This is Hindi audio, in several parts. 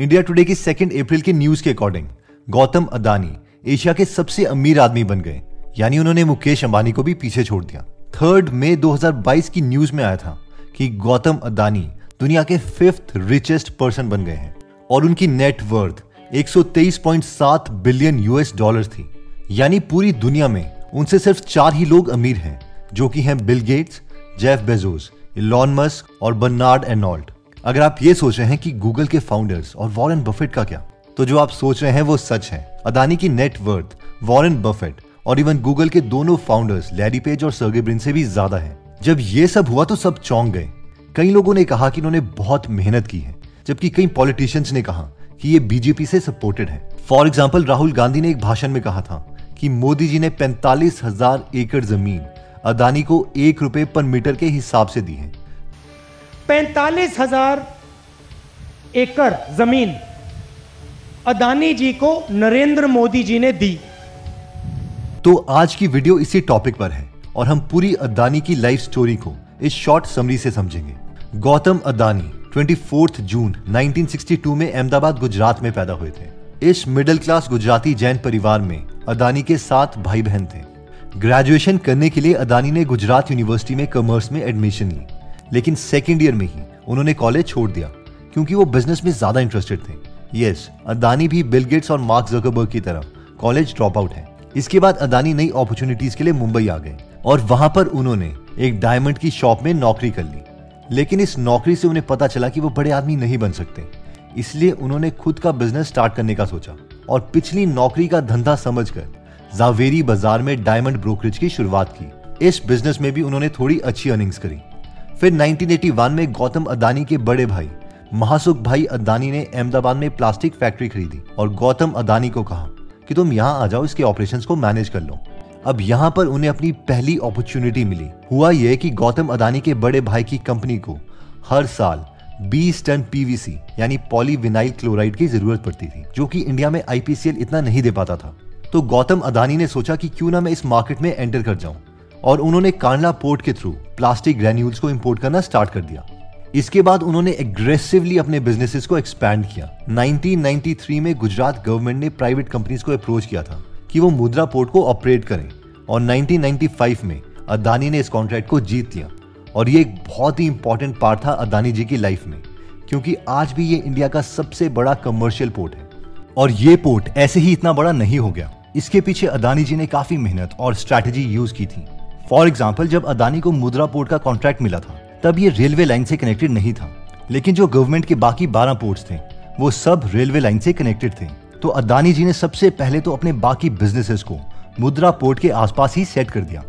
इंडिया टुडे की 2 अप्रैल के न्यूज के अकॉर्डिंग गौतम अदानी एशिया के सबसे अमीर आदमी बन गए, यानी उन्होंने मुकेश अंबानी को भी पीछे छोड़ दिया। 3 मई 2022 की न्यूज में आया था कि गौतम अदानी दुनिया के 5th रिचेस्ट पर्सन बन गए हैं और उनकी net worth 123.7 billion US dollar थी। यानी पूरी दुनिया में उनसे सिर्फ 4 ही लोग अमीर हैं, जो कि हैं Bill Gates, Jeff Bezos, Elon Musk और बर्नार्ड अर्नोल्ड। अगर आप ये सोच रहे हैं कि गूगल के फाउंडर्स और वॉरेन बफेट का क्या, तो जो आप सोच रहे हैं वो सच है। अदानी की नेट वर्थ वॉरेन बफेट और इवन गूगल के दोनों फाउंडर्स लैरी पेज और सर्गे ब्रिन से भी ज्यादा है। जब ये सब हुआ तो सब चौंक गए। कई लोगों ने कहा कि इन्होंने बहुत मेहनत की है, जबकि कई पॉलिटिशियंस ने कहा कि ये बीजेपी से सपोर्टेड है। फॉर एग्जाम्पल, राहुल गांधी ने एक भाषण में कहा था कि मोदी जी ने 45,000 एकड़ जमीन अदानी को 1 रुपए पर मीटर के हिसाब से दी है। 45,000 एकड़ जमीन अदानी जी को नरेंद्र मोदी जी ने दी। तो आज की वीडियो इसी टॉपिक पर है और हम पूरी अदानी की लाइफ स्टोरी को इस शॉर्ट समरी से समझेंगे। गौतम अदानी 24 जून 1962 में अहमदाबाद गुजरात में पैदा हुए थे। इस मिडिल क्लास गुजराती जैन परिवार में अदानी के 7 भाई बहन थे। ग्रेजुएशन करने के लिए अदानी ने गुजरात यूनिवर्सिटी में कॉमर्स में एडमिशन ली, लेकिन सेकेंड ईयर में ही उन्होंने कॉलेज छोड़ दिया क्योंकि वो बिजनेस में ज्यादा इंटरेस्टेड थे। यस, अदानी भी बिल गेट्स और मार्क ज़करबर्ग की तरह कॉलेज ड्रॉप आउट है। इसके बाद अदानी नई अपॉर्चुनिटीज के लिए मुंबई आ गए और वहां पर उन्होंने एक डायमंड की शॉप में नौकरी कर ली। लेकिन इस नौकरी से उन्हें पता चला कि वो बड़े आदमी नहीं बन सकते, इसलिए उन्होंने खुद का बिजनेस स्टार्ट करने का सोचा और पिछली नौकरी का धंधा समझकर जावेरी बाजार में डायमंड ब्रोकरेज की शुरुआत की। इस बिजनेस में भी उन्होंने थोड़ी अच्छी अर्निंग्स करी। फिर 1981 में गौतम अदानी के बड़े भाई महासुख भाई अदानी ने अहमदाबाद में प्लास्टिक फैक्ट्री खरीदी और गौतम अदानी को कहा कि तुम यहाँ आ जाओ, इसके ऑपरेशंस को मैनेज कर लो। अब यहाँ पर उन्हें अपनी पहली अपॉर्चुनिटी मिली। हुआ यह कि गौतम अदानी के बड़े भाई की कंपनी को हर साल 20 टन पीवीसी यानी पॉलीविनाइल क्लोराइड की जरूरत पड़ती थी, जो कि इंडिया में आईपीसीएल इतना नहीं दे पाता था। तो गौतम अदानी ने सोचा कि क्यों ना मैं इस मार्केट में एंटर कर जाऊं, और उन्होंने कांडला पोर्ट के थ्रू प्लास्टिक ग्रेन्यूल्स को इंपोर्ट करना स्टार्ट कर दिया। इसके बाद उन्होंने एग्रेसिवली अपने बिजनेसेस को एक्सपैंड किया। 1993 में गुजरात गवर्नमेंट ने प्राइवेट कंपनीज को अप्रोच किया था कि वो मुद्रा पोर्ट को ऑपरेट करें, और 1995 में अदानी ने इस कॉन्ट्रैक्ट को जीत लिया। और ये एक बहुत ही इंपॉर्टेंट पार्ट था अदानी जी की लाइफ में, क्योंकि आज भी ये इंडिया का सबसे बड़ा कमर्शियल पोर्ट है। और ये पोर्ट ऐसे ही इतना बड़ा नहीं हो गया, इसके पीछे अदानी जी ने काफी मेहनत और स्ट्रैटेजी यूज की थी। फॉर एग्जाम्पल, जब अदानी को मुद्रा पोर्ट का कॉन्ट्रैक्ट मिला था तब ये रेलवे लाइन से कनेक्टेड नहीं था, लेकिन जो गवर्नमेंट के बाकी 12 पोर्ट्स थे वो सब रेलवे लाइन से कनेक्टेड थे। तो अदानी जी ने सबसे पहले तो अपने बाकी बिजनेसेस को मुद्रा पोर्ट के आसपास ही सेट कर दिया।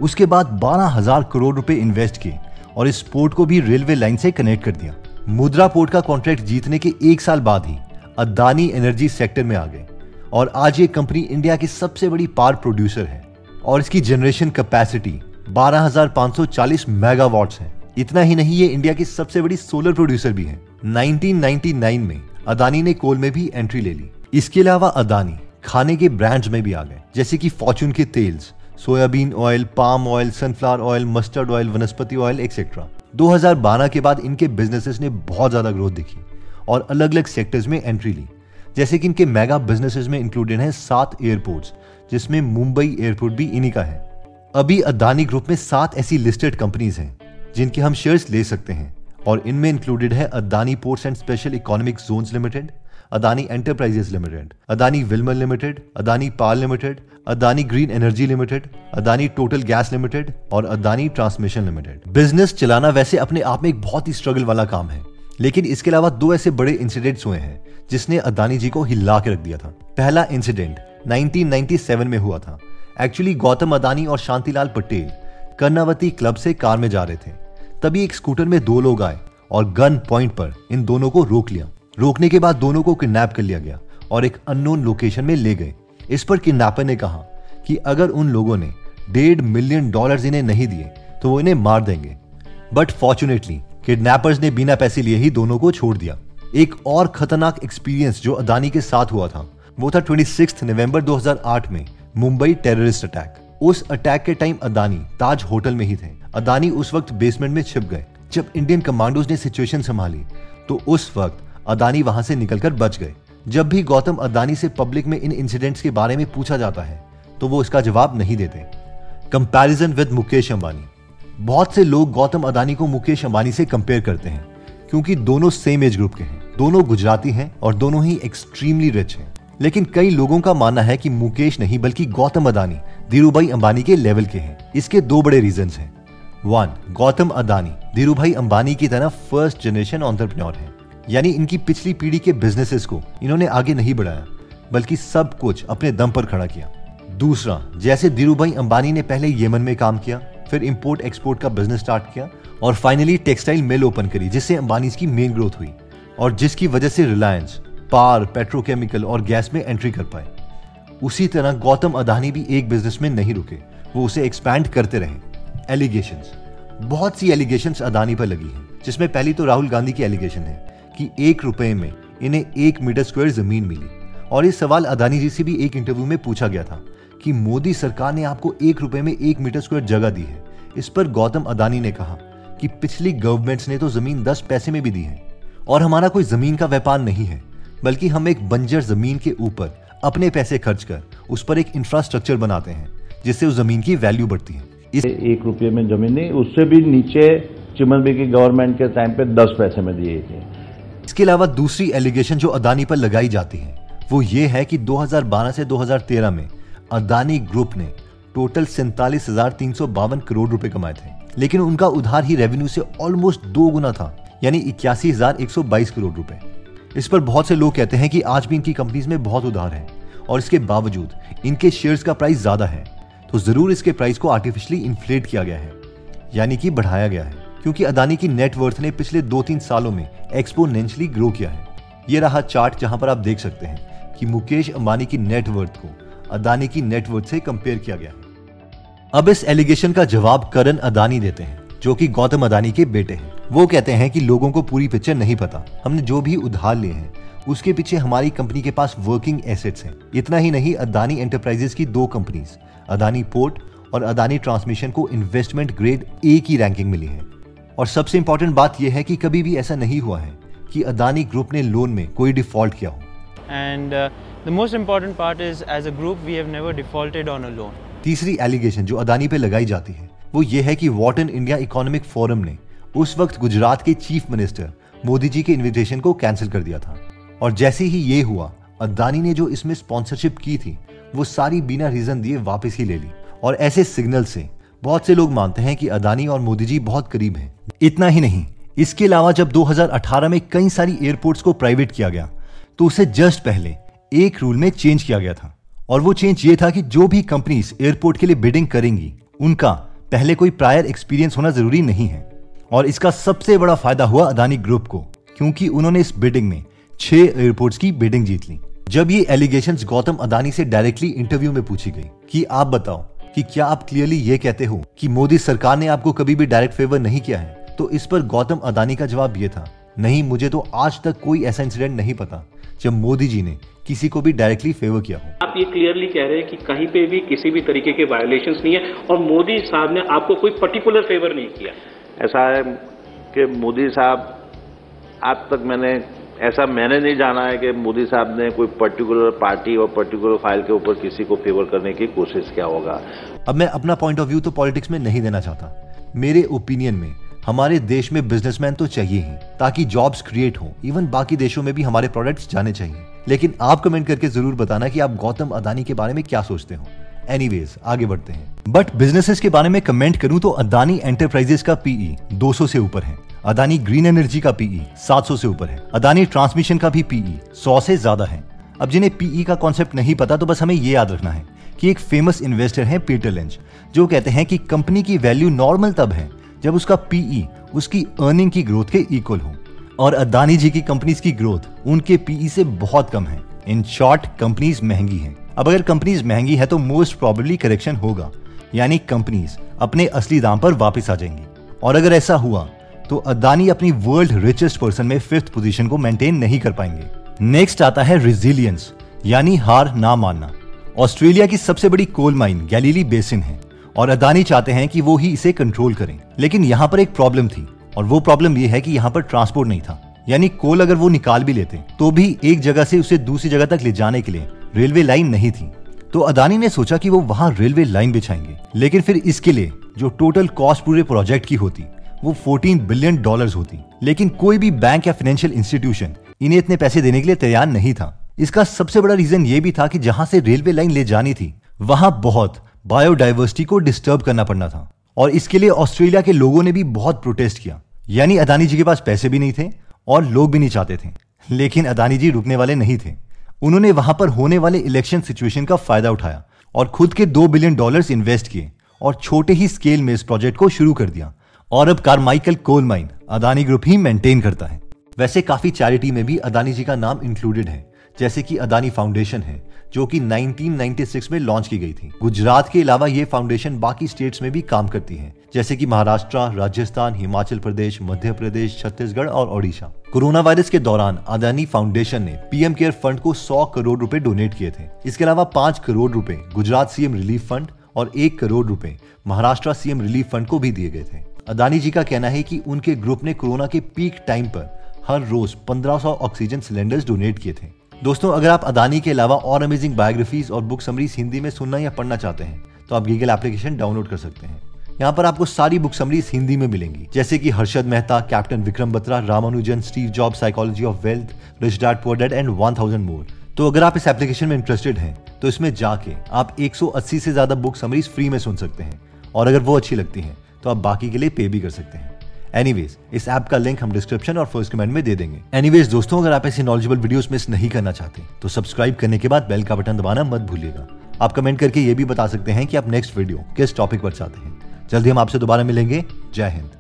उसके बाद 12,000 करोड़ रुपए इन्वेस्ट किए और इस पोर्ट को भी रेलवे लाइन से कनेक्ट कर दिया। मुद्रा पोर्ट का कॉन्ट्रैक्ट जीतने के 1 साल बाद ही अदानी एनर्जी सेक्टर में आ गए और आज ये कंपनी इंडिया की सबसे बड़ी पावर प्रोड्यूसर है और इसकी जनरेशन कैपेसिटी 12,540 मेगावाट्स है। इतना ही नहीं, ये इंडिया की सबसे बड़ी सोलर प्रोड्यूसर भी है। 1999 में अदानी ने कोल में भी एंट्री ले ली। इसके अलावा अदानी खाने के ब्रांड्स में भी आ गए, जैसे कि फॉर्चून के तेल्स, soybean oil, palm oil, sunflower oil, mustard oil, vanaspati oil etcetera. 2012 के बाद इनके बिजनेसेस ने बहुत ज्यादा ग्रोथ दिखी और अलग अलग सेक्टर्स में एंट्री ली, जैसे कि इनके मेगा बिजनेसेस में इंक्लूडेड हैं 7 एयरपोर्ट्स, जिसमें मुंबई एयरपोर्ट भी इन्हीं का है। अभी अदानी ग्रुप में 7 ऐसी लिस्टेड कंपनीज हैं जिनके हम शेयर्स ले सकते हैं, और इनमें इंक्लूडेड है Adani ports and special economic zones limited, Adani enterprises limited, Adani Wilmer limited, Adani power limited, Adani green energy limited, Adani total gas limited और अदानी ट्रांसमिशन लिमिटेड। बिजनेस चलाना वैसे अपने आप में एक बहुत ही स्ट्रगल वाला काम है, लेकिन इसके अलावा 2 ऐसे बड़े इंसिडेंट्स हुए हैं जिसने अदानी जी को हिला के रख दिया था। पहला इंसिडेंट 1997 में हुआ था। एक्चुअली गौतम अदानी और शांतिलाल पटेल कर्णावती क्लब से कार में जा रहे थे। तभी एक स्कूटर में 2 लोग आए और गन पॉइंट पर इन दोनों को रोक लिया। रोकने के बाद दोनों को किडनैप कर लिया गया और एक अननोन लोकेशन में ले गए। इस पर किडनैपर ने कहा कि अगर उन लोगों ने $1.5 मिलियन इन्हें नहीं दिए तो वो इन्हें मार देंगे। बट फॉर्चुनेटली किडनैपर्स ने बिना पैसे लिए ही दोनों को छोड़ दिया। एक और खतरनाक एक्सपीरियंस जो अदानी के साथ हुआ था वो था 26 नवंबर 2008 में मुंबई टेररिस्ट अटैक। उस अटैक के टाइम अदानी ताज होटल में ही थे। अदानी उस वक्त बेसमेंट में छिप गए। जब इंडियन कमांडोज ने सिचुएशन संभाली तो उस वक्त अदानी वहां से निकलकर बच गए। जब भी गौतम अदानी से पब्लिक में इन इंसिडेंट्स के बारे में पूछा जाता है तो वो इसका जवाब नहीं देते। Comparison with Mukesh Ambani. बहुत से लोग गौतम अदानी को मुकेश अंबानी से कंपेयर करते हैं क्योंकि दोनों सेम एज ग्रुप के हैं, दोनों गुजराती हैं और दोनों ही एक्सट्रीमली रिच हैं। लेकिन कई लोगों का मानना है कि मुकेश नहीं बल्कि गौतम अदानी धीरूभाई अंबानी के लेवल के हैं। इसके दो बड़े रीजंस हैं। 1. गौतम अदानी धीरूभाई अंबानी की तरह फर्स्ट जनरेशन एंटरप्रेन्योर है, यानी इनकी पिछली पीढ़ी के बिजनेसेस को इन्होंने आगे नहीं बढ़ाया बल्कि सब कुछ अपने दम पर खड़ा किया। दूसरा, जैसे धीरूभाई अंबानी ने पहले येमन में काम किया, फिर इंपोर्ट एक्सपोर्ट का बिजनेस स्टार्ट किया और फाइनली टेक्सटाइल मिल ओपन करी जिससे अंबानी की मेन ग्रोथ हुई और जिसकी वजह से रिलायंस, पावर, पेट्रोकेमिकल और गैस में एंट्री कर पाए। उसी तरह गौतम अदानी भी एक बिजनेस में नहीं रुके, वो उसे एक्सपैंड करते रहे। एलिगेशंस, बहुत सी एलिगेशंस अदानी पर लगी हैं, जिसमें पहली तो राहुल गांधी की एलिगेशन है कि 1 रुपए में इन्हें 1 मीटर स्क्वायर जमीन मिली। और ये सवाल अदानी जी से भी एक इंटरव्यू में पूछा गया था कि मोदी सरकार ने आपको 1 रुपए में 1 मीटर स्क्वायर जगह दी है। इस पर गौतम अदानी ने कहा कि पिछली गवर्नमेंट्स ने तो जमीन 10 पैसे में भी दी है और हमारा कोई जमीन का व्यापार नहीं है, बल्कि हम एक बंजर जमीन के ऊपर अपने पैसे खर्च कर उस पर एक इंफ्रास्ट्रक्चर बनाते हैं जिससे उस जमीन की वैल्यू बढ़ती है। 1 रुपये में जमीन नहीं, उससे भी नीचे चिमनबी की गवर्नमेंट के टाइम पे 10 पैसे में दिए थे। इसके अलावा दूसरी एलिगेशन जो अदानी पर लगाई जाती है वो ये है कि 2012 से 2013 में अदानी ग्रुप ने टोटल 47,352 करोड़ रुपए कमाए थे, लेकिन उनका उधार ही रेवेन्यू से ऑलमोस्ट 2 गुना था, यानी 81,122 करोड़ रुपए। इस पर बहुत से लोग कहते हैं कि आज भी इनकी कंपनीज में बहुत उधार है और इसके बावजूद इनके शेयर्स का प्राइस ज्यादा है, तो जरूर इसके प्राइस को आर्टिफिशियली इन्फ्लेट किया गया है, यानी कि बढ़ाया गया है, क्योंकि अदानी की नेटवर्थ ने पिछले 2-3 सालों में एक्सपोनेंशियली ग्रो किया है। ये रहा चार्ट जहां पर आप देख सकते हैं कि मुकेश अंबानी की नेटवर्थ को अदानी की नेटवर्थ से कंपेयर किया गया है। अब इस एलिगेशन का जवाब करण अदानी देते हैं, जो कि गौतम अदानी के बेटे हैं। वो कहते हैं कि लोगों को पूरी पिक्चर नहीं पता, हमने जो भी उधार लिए हैं उसके पीछे हमारी कंपनी के पास वर्किंग एसेट्स हैं। इतना ही नहीं, अदानी एंटरप्राइजेस की 2 कंपनीज अदानी पोर्ट और अदानी ट्रांसमिशन को इन्वेस्टमेंट ग्रेड A की रैंकिंग मिली है। और सबसे इंपॉर्टेंट बात यह है कि कभी भी ऐसा नहीं हुआ है कि अदानी ग्रुप ने लोन में कोई डिफॉल्ट किया हो। And the most important part is, as a group, we have never defaulted on a loan. तीसरी एलिगेशन जो अदानी पे लगाई जाती है वो ये है कि वॉटन इंडिया इकोनॉमिक फोरम ने उस वक्त गुजरात के चीफ मिनिस्टर मोदी जी के इनविटेशन को कैंसिल कर दिया था, और जैसे ही ये हुआ अदानी ने जो इसमें स्पॉन्सरशिप की थी वो सारी बिना रीजन दिए वापस ही ले ली। और ऐसे सिग्नल से बहुत से लोग मानते हैं कि अदानी और मोदी जी बहुत करीब हैं। इतना ही नहीं, इसके अलावा जब 2018 में कई सारी एयरपोर्ट्स को प्राइवेट किया गया तो उसे जस्ट पहले एक रूल में चेंज किया गया था, और वो चेंज ये था कि जो भी कंपनीज एयरपोर्ट के लिए बिडिंग करेंगी उनका पहले कोई प्रायर एक्सपीरियंस होना जरूरी नहीं है। और इसका सबसे बड़ा फायदा हुआ अदानी ग्रुप को, क्योंकि उन्होंने इस बिडिंग में 6 एयरपोर्ट्स की बिडिंग जीत ली। जब ये एलिगेशंस गौतम अदानी से डायरेक्टली इंटरव्यू में पूछी गई कि आप बताओ कि क्या आप क्लियरली ये कहते हो कि मोदी सरकार ने आपको कभी भी डायरेक्ट फेवर नहीं किया है, तो इस पर गौतम अदानी का जवाब ये था, नहीं, मुझे तो आज तक कोई ऐसा इंसिडेंट नहीं पता जब मोदी जी ने किसी को भी डायरेक्टली फेवर किया हो। आप ये क्लियरली कह रहे हैं कि कहीं पे भी किसी भी तरीके के वायलेशंस नहीं है और मोदी साहब ने आपको कोई पर्टिकुलर फेवर नहीं किया। ऐसा है कि मोदी साहब, आज तक मैंने नहीं जाना है कि मोदी साहब ने कोई पर्टिकुलर पार्टी और पर्टिकुलर फाइल के ऊपर किसी को फेवर करने की कोशिश किया होगा। अब मैं अपना पॉइंट ऑफ व्यू तो पॉलिटिक्स में नहीं देना चाहता। मेरे ओपिनियन में हमारे देश में बिजनेसमैन तो चाहिए ही, ताकि जॉब्स क्रिएट हो। इवन बाकी देशों में भी हमारे प्रोडक्ट्स जाने चाहिए। लेकिन आप कमेंट करके जरूर बताना कि आप गौतम अदानी के बारे में क्या सोचते हो। एनीवेज, आगे बढ़ते हैं। बट बिजनेसेस के बारे में कमेंट करूं तो अदानी एंटरप्राइजेस का पीई 200 से ऊपर है, अदानी ग्रीन एनर्जी का पीई 700 से ऊपर है, अदानी ट्रांसमिशन का भी पीई 100 से ज्यादा है। अब जिन्हें पीई का कॉन्सेप्ट नहीं पता तो बस हमें ये याद रखना है कि एक फेमस इन्वेस्टर है पीटर लिंच, जो कहते हैं कि कंपनी की वैल्यू नॉर्मल तब है जब उसका पीई उसकी अर्निंग की ग्रोथ के इक्वल हो, और अदानी जी की कंपनीज की ग्रोथ उनके पीई से बहुत कम है। इन शॉर्ट, कंपनीज महंगी हैं। अब अगर कंपनीज महंगी है तो मोस्ट प्रोबेबली करेक्शन होगा, यानी कंपनीज अपने असली दाम पर वापस आ जाएंगी। और अगर ऐसा हुआ तो अदानी अपनी वर्ल्ड रिचेस्ट पर्सन में 5th पोजीशन को मेंटेन नहीं कर पाएंगे। नेक्स्ट आता है रेजिलियंस, यानी हार ना मानना। ऑस्ट्रेलिया की सबसे बड़ी कोल माइन गैलीली बेसिन है और अदानी चाहते हैं कि वो ही इसे कंट्रोल करें, लेकिन यहाँ पर एक प्रॉब्लम थी, और वो प्रॉब्लम ये है कि यहाँ पर ट्रांसपोर्ट नहीं था। यानी कोल अगर वो निकाल भी लेते तो भी एक जगह से उसे दूसरी जगह तक ले जाने के लिए रेलवे लाइन नहीं थी। तो अदानी ने सोचा कि वो वहां रेलवे लाइन बिछाएंगे, लेकिन फिर इसके लिए जो टोटल कॉस्ट पूरे प्रोजेक्ट की होती वो $14 बिलियन होती। लेकिन कोई भी बैंक या फाइनेंशियल इंस्टीट्यूशन इन्हें इतने पैसे देने के लिए तैयार नहीं था। इसका सबसे बड़ा रीजन ये भी था कि जहां से रेलवे लाइन ले जानी थी वहां बहुत बायोडाइवर्सिटी को डिस्टर्ब करना पड़ना था, और इसके लिए ऑस्ट्रेलिया के लोगों ने भी बहुत प्रोटेस्ट किया। यानी अदानी जी के पास पैसे भी नहीं थे और लोग भी नहीं चाहते थे, लेकिन अदानी जी रुकने वाले नहीं थे। उन्होंने वहां पर होने वाले इलेक्शन सिचुएशन का फायदा उठाया और खुद के $2 बिलियन इन्वेस्ट किए और छोटे ही स्केल में इस प्रोजेक्ट को शुरू कर दिया। और अब Carmichael coal mine Adani group ही मेंटेन करता है। वैसे काफी चैरिटी में भी अदानी जी का नाम इंक्लूडेड है, जैसे कि अदानी फाउंडेशन है जो कि 1996 में लॉन्च की गई थी। गुजरात के अलावा ये फाउंडेशन बाकी स्टेट्स में भी काम करती है, जैसे कि महाराष्ट्र, राजस्थान, हिमाचल प्रदेश, मध्य प्रदेश, छत्तीसगढ़ और ओडिशा। कोरोना वायरस के दौरान अदानी फाउंडेशन ने पीएम केयर फंड को 100 करोड़ रुपए डोनेट किए थे। इसके अलावा 5 करोड़ रुपए गुजरात सीएम रिलीफ फंड और 1 करोड़ रुपए महाराष्ट्र सीएम रिलीफ फंड को भी दिए गए थे। अदानी जी का कहना है कि उनके ग्रुप ने कोरोना के पीक टाइम पर हर रोज 1500 ऑक्सीजन सिलेंडर्स डोनेट किए थे। दोस्तों, अगर आप अदानी के अलावा और अमेजिंग बायोग्राफीज और बुक समरीज हिंदी में सुनना या पढ़ना चाहते हैं तो आप गीगल एप्लीकेशन डाउनलोड कर सकते हैं। यहाँ पर आपको सारी बुक समरीज हिंदी में मिलेंगी, जैसे कि Harshad Mehta, captain Vikram Batra, Ramanujan, Steve jobs, psychology of wealth, rich dad poor dad and 1000 मोर। तो अगर आप इस एप्लीकेशन में इंटरेस्टेड हैं तो इसमें जाके आप 180 से ज्यादा बुक समरीज फ्री में सुन सकते हैं, और अगर वो अच्छी लगती हैं तो आप बाकी के लिए पे भी कर सकते हैं। एनीवेज, इस ऐप का लिंक हम डिस्क्रिप्शन और फर्स्ट कमेंट में दे देंगे। एनीवेज दोस्तों, अगर आप ऐसे नॉलेजेबल वीडियोस मिस नहीं करना चाहते तो सब्सक्राइब करने के बाद बेल का बटन दबाना मत भूलिएगा। आप कमेंट करके ये भी बता सकते हैं कि आप नेक्स्ट वीडियो किस टॉपिक पर चाहते हैं। जल्दी हम आपसे दोबारा मिलेंगे। जय हिंद।